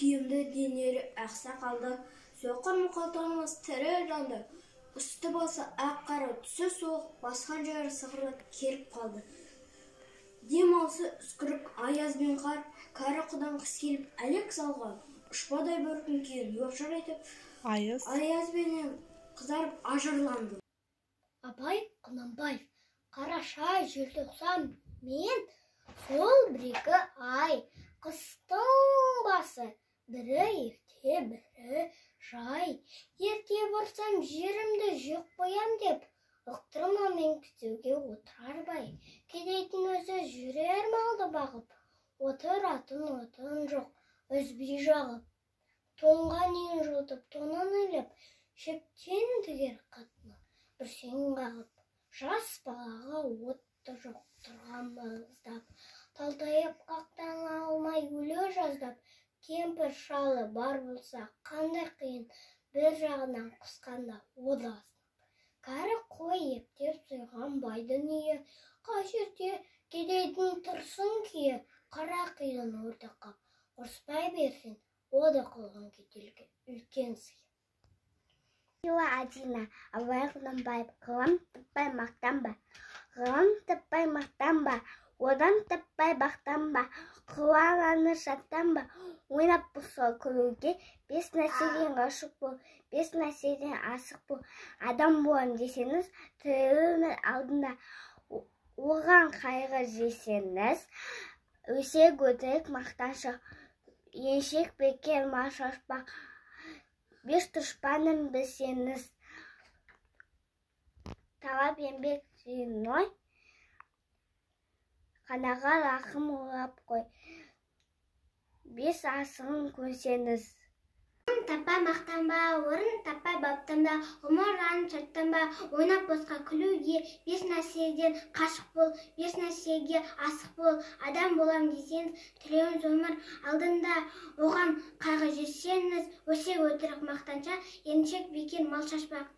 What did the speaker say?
киімді денелі ақсақалды, соқыр мұқатамыз тірі жанды, үсті басы ақ-қара, түсі суық, басқан жері сығырлап келіп қалды. Дем алысы үскірік аяз бен қар, кәрі құдан қыс келіп әлек салған, ұшпадай бөркін кейін өкшір етіп, аяз бенен қызарып ажырланды. Абай Құнанбаев, қараша, желтоқсан, мен сол бір-екі ай, қыстың басы, бірі ерте, бірі жай. Ерте барсам жерімді жеп қоям деп, ұқтырмамен күтуге отырар бай. Кедейдің өзі жүрер малды бағып, отыратын отын жоқ, үзбей жағып. Тоңған ең жұлтып, тонын іліп, шептен тігер қатыны, бүрсең қағып. Жас балаға отты жоқ тұрған маңыздап, талтайып қақтан алмай өлі жаздап. Кемпір шалы бар болса қандай қиын, бір жағынан қысқанда одасын. Кәрі қой ептеп сойған байдың үйі, қай жерде кедейдің тұрсын күйі, қара қиын орда қап, ұрыспай берсін, ода қылған кеделге үлкен сый. Адина, Абай Құнанбаев, ғылым таппай мақтанба, ғылым таппай мақтанба, одан таппай бақтанба, қуаланы шаттанба, ойнап болса күлуге, бес нәрседен ғашық бол, бес нәрседен асық бол. Адам болам десеңіз, тірілімнің алдында, оған қайғы жесеңіз, өсек өтірік мақтаншақ, еншек бекер мал шашпақ. Бес дұшпанын білсеңіз, талап еңбек сүйіной, қанаға рақым ойлап қой. Бес асығын көрсеңіз. Орын таппай мақтанба, орын таппай баптанба, ғұмыр жанын шаттанба, ойнап босқа күлуге, бес нәрседен қашық бол, бес нәрсеге асық бол. Адам болам десеңіз, тілеуіңіз өмір алдында, оған қайғы жесеңіз, өсек өтірік мақтаншақ, еншек бекер мал шашпақ.